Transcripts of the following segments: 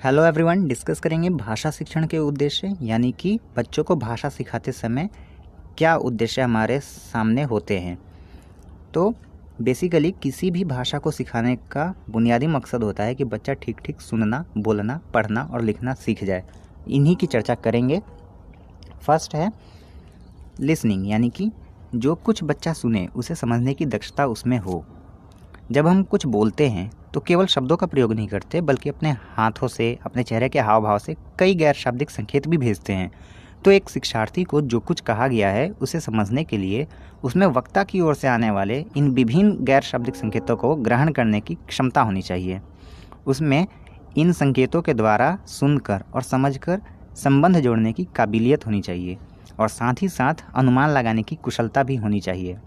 Hello everyone, discuss करेंगे भाषा शिक्षण के उद्देश्य, यानी कि बच्चों को भाषा सिखाते समय क्या उद्देश्य हमारे सामने होते हैं। तो बेसिकली किसी भी भाषा को सिखाने का बुनियादी मकसद होता है कि बच्चा ठीक ठीक सुनना, बोलना, पढ़ना और लिखना सीख जाए। इन्हीं की चर्चा करेंगे। फर्स्ट है लिसनिंग, यानी कि जो कुछ बच्चा सुने उसे समझने की दक्षता उसमें हो। जब हम कुछ बोलते हैं तो केवल शब्दों का प्रयोग नहीं करते, बल्कि अपने हाथों से, अपने चेहरे के हाव भाव से कई गैर शाब्दिक संकेत भी भेजते हैं। तो एक शिक्षार्थी को जो कुछ कहा गया है उसे समझने के लिए उसमें वक्ता की ओर से आने वाले इन विभिन्न गैर शाब्दिक संकेतों को ग्रहण करने की क्षमता होनी चाहिए। उसमें इन संकेतों के द्वारा सुनकर और समझकर संबंध जोड़ने की काबिलियत होनी चाहिए और साथ ही साथ अनुमान लगाने की कुशलता भी होनी चाहिए।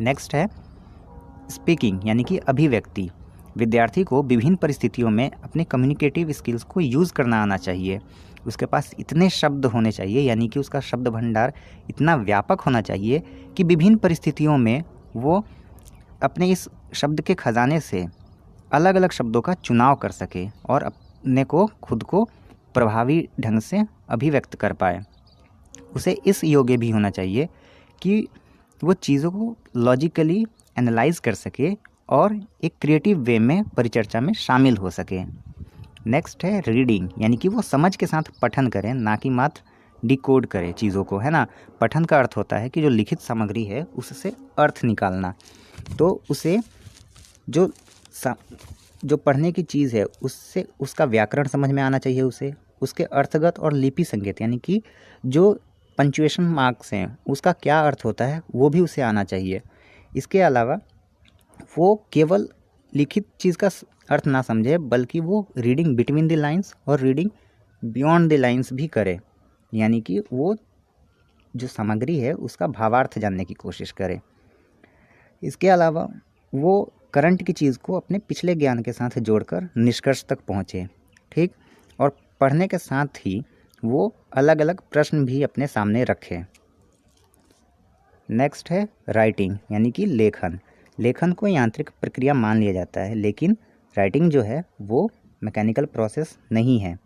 नेक्स्ट है स्पीकिंग, यानी कि अभिव्यक्ति। विद्यार्थी को विभिन्न परिस्थितियों में अपने कम्युनिकेटिव स्किल्स को यूज़ करना आना चाहिए। उसके पास इतने शब्द होने चाहिए, यानी कि उसका शब्द भंडार इतना व्यापक होना चाहिए कि विभिन्न परिस्थितियों में वो अपने इस शब्द के खजाने से अलग अलग शब्दों का चुनाव कर सके और अपने को खुद को प्रभावी ढंग से अभिव्यक्त कर पाए। उसे इस योग्य भी होना चाहिए कि वो चीज़ों को लॉजिकली एनालाइज कर सके और एक क्रिएटिव वे में परिचर्चा में शामिल हो सके। नेक्स्ट है रीडिंग, यानी कि वो समझ के साथ पठन करें, ना कि मात्र डिकोड करे चीज़ों को, है ना। पठन का अर्थ होता है कि जो लिखित सामग्री है उससे अर्थ निकालना। तो उसे जो पढ़ने की चीज़ है उससे उसका व्याकरण समझ में आना चाहिए। उसे उसके अर्थगत और लिपि संकेत, यानी कि जो पंक्चुएशन मार्क्स हैं उसका क्या अर्थ होता है वो भी उसे आना चाहिए। इसके अलावा वो केवल लिखित चीज़ का अर्थ ना समझे, बल्कि वो रीडिंग बिटवीन द लाइंस और रीडिंग बियॉन्ड द लाइंस भी करे, यानी कि वो जो सामग्री है उसका भावार्थ जानने की कोशिश करे। इसके अलावा वो करंट की चीज़ को अपने पिछले ज्ञान के साथ जोड़कर निष्कर्ष तक पहुँचे, ठीक। और पढ़ने के साथ ही वो अलग अलग प्रश्न भी अपने सामने रखे। नेक्स्ट है राइटिंग, यानी कि लेखन। लेखन को यांत्रिक प्रक्रिया मान लिया जाता है, लेकिन राइटिंग जो है वो मैकेनिकल प्रोसेस नहीं है।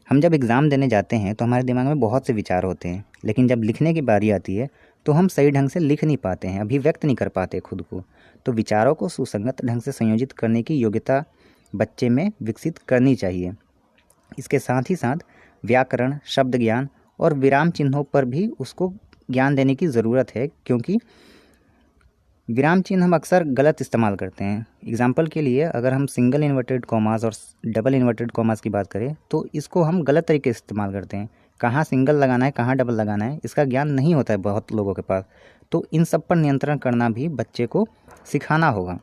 हम जब एग्ज़ाम देने जाते हैं तो हमारे दिमाग में बहुत से विचार होते हैं, लेकिन जब लिखने की बारी आती है तो हम सही ढंग से लिख नहीं पाते हैं, अभिव्यक्त नहीं कर पाते खुद को। तो विचारों को सुसंगत ढंग से संयोजित करने की योग्यता बच्चे में विकसित करनी चाहिए। इसके साथ ही साथ व्याकरण, शब्द ज्ञान और विराम चिन्हों पर भी उसको ज्ञान देने की ज़रूरत है, क्योंकि विराम चिन्ह हम अक्सर गलत इस्तेमाल करते हैं। एग्जाम्पल के लिए अगर हम सिंगल इन्वर्टेड कॉमास और डबल इन्वर्टेड कॉमास की बात करें तो इसको हम गलत तरीके से इस्तेमाल करते हैं। कहाँ सिंगल लगाना है, कहाँ डबल लगाना है, इसका ज्ञान नहीं होता है बहुत लोगों के पास। तो इन सब पर नियंत्रण करना भी बच्चे को सिखाना होगा।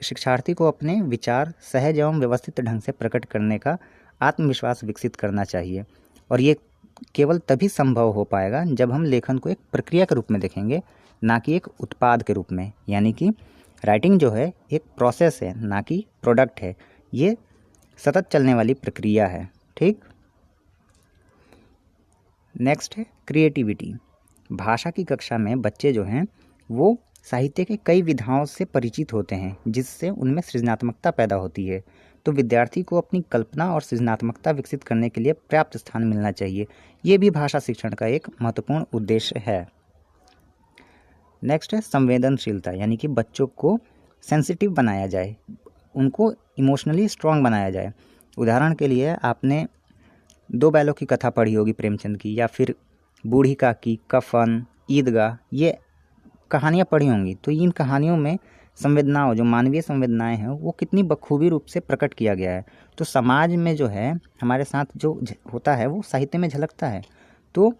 शिक्षार्थी को अपने विचार सहज एवं व्यवस्थित ढंग से प्रकट करने का आत्मविश्वास विकसित करना चाहिए, और ये केवल तभी संभव हो पाएगा जब हम लेखन को एक प्रक्रिया के रूप में देखेंगे, ना कि एक उत्पाद के रूप में। यानी कि राइटिंग जो है एक प्रोसेस है, ना कि प्रोडक्ट है। ये सतत चलने वाली प्रक्रिया है, ठीक। नेक्स्ट है क्रिएटिविटी। भाषा की कक्षा में बच्चे जो हैं वो साहित्य के कई विधाओं से परिचित होते हैं, जिससे उनमें सृजनात्मकता पैदा होती है। तो विद्यार्थी को अपनी कल्पना और सृजनात्मकता विकसित करने के लिए पर्याप्त स्थान मिलना चाहिए। ये भी भाषा शिक्षण का एक महत्वपूर्ण उद्देश्य है। नेक्स्ट है संवेदनशीलता, यानी कि बच्चों को सेंसिटिव बनाया जाए, उनको इमोशनली स्ट्रांग बनाया जाए। उदाहरण के लिए आपने दो बैलों की कथा पढ़ी होगी प्रेमचंद की, या फिर बूढ़ी काकी, कफन, ईदगाह, ये कहानियाँ पढ़ी होंगी। तो इन कहानियों में संवेदनाओं, जो मानवीय संवेदनाएं हैं, वो कितनी बखूबी रूप से प्रकट किया गया है। तो समाज में जो है हमारे साथ जो होता है वो साहित्य में झलकता है। तो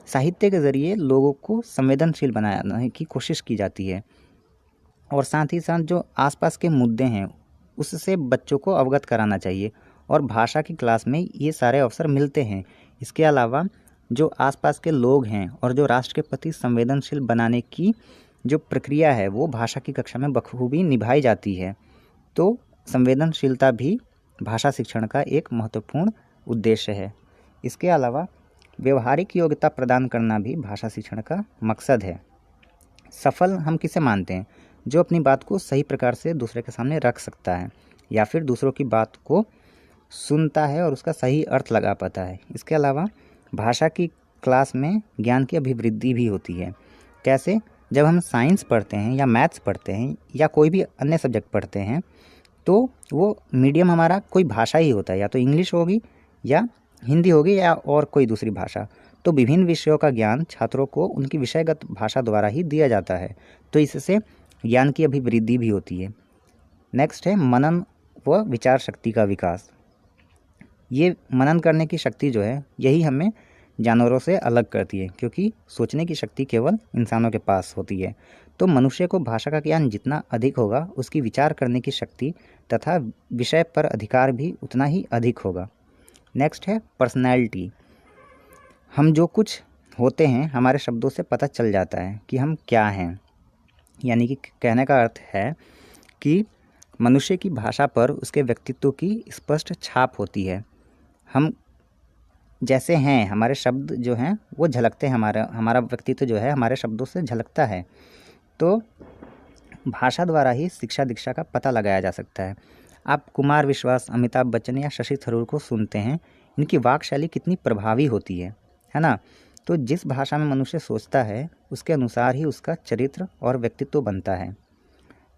साहित्य के ज़रिए लोगों को संवेदनशील बनाने की कोशिश की जाती है, और साथ ही साथ जो आसपास के मुद्दे हैं उससे बच्चों को अवगत कराना चाहिए, और भाषा की क्लास में ये सारे अवसर मिलते हैं। इसके अलावा जो आसपास के लोग हैं और जो राष्ट्र के प्रति संवेदनशील बनाने की जो प्रक्रिया है वो भाषा की कक्षा में बखूबी निभाई जाती है। तो संवेदनशीलता भी भाषा शिक्षण का एक महत्वपूर्ण उद्देश्य है। इसके अलावा व्यवहारिक योग्यता प्रदान करना भी भाषा शिक्षण का मकसद है। सफल हम किसे मानते हैं? जो अपनी बात को सही प्रकार से दूसरे के सामने रख सकता है, या फिर दूसरों की बात को सुनता है और उसका सही अर्थ लगा पाता है। इसके अलावा भाषा की क्लास में ज्ञान की अभिवृद्धि भी होती है। कैसे? जब हम साइंस पढ़ते हैं या मैथ्स पढ़ते हैं या कोई भी अन्य सब्जेक्ट पढ़ते हैं तो वो मीडियम हमारा कोई भाषा ही होता है, या तो इंग्लिश होगी या हिंदी होगी या और कोई दूसरी भाषा। तो विभिन्न विषयों का ज्ञान छात्रों को उनकी विषयगत भाषा द्वारा ही दिया जाता है, तो इससे ज्ञान की अभिवृद्धि भी होती है। नेक्स्ट है मनन व विचार शक्ति का विकास। ये मनन करने की शक्ति जो है यही हमें जानवरों से अलग करती है, क्योंकि सोचने की शक्ति केवल इंसानों के पास होती है। तो मनुष्य को भाषा का ज्ञान जितना अधिक होगा उसकी विचार करने की शक्ति तथा विषय पर अधिकार भी उतना ही अधिक होगा। नेक्स्ट है पर्सनैलिटी। हम जो कुछ होते हैं हमारे शब्दों से पता चल जाता है कि हम क्या हैं, यानी कि कहने का अर्थ है कि मनुष्य की भाषा पर उसके व्यक्तित्व की स्पष्ट छाप होती है। हम जैसे हैं, हमारे शब्द जो हैं वो झलकते हैं, हमारा व्यक्तित्व जो है हमारे शब्दों से झलकता है। तो भाषा द्वारा ही शिक्षा दीक्षा का पता लगाया जा सकता है। आप कुमार विश्वास, अमिताभ बच्चन या शशि थरूर को सुनते हैं, इनकी वाक शैली कितनी प्रभावी होती है ना। तो जिस भाषा में मनुष्य सोचता है उसके अनुसार ही उसका चरित्र और व्यक्तित्व बनता है।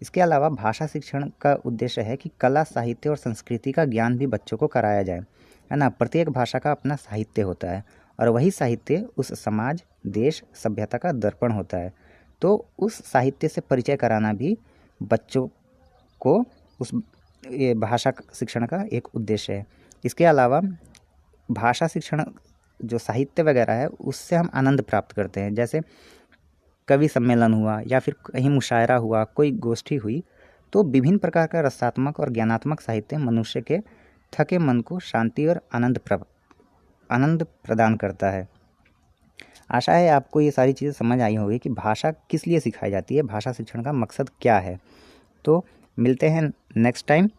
इसके अलावा भाषा शिक्षण का उद्देश्य है कि कला, साहित्य और संस्कृति का ज्ञान भी बच्चों को कराया जाए, है ना। प्रत्येक भाषा का अपना साहित्य होता है और वही साहित्य उस समाज, देश, सभ्यता का दर्पण होता है। तो उस साहित्य से परिचय कराना भी बच्चों को उस भाषा शिक्षण का एक उद्देश्य है। इसके अलावा भाषा शिक्षण जो साहित्य वगैरह है उससे हम आनंद प्राप्त करते हैं। जैसे कवि सम्मेलन हुआ या फिर कहीं मुशायरा हुआ, कोई गोष्ठी हुई, तो विभिन्न प्रकार का रसात्मक और ज्ञानात्मक साहित्य मनुष्य के थके मन को शांति और आनंद प्रदान करता है। आशा है आपको ये सारी चीज़ें समझ आई होगी कि भाषा किस लिए सिखाई जाती है, भाषा शिक्षण का मकसद क्या है। तो मिलते हैं नेक्स्ट टाइम,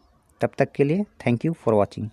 तब तक के लिए थैंक यू फॉर वॉचिंग।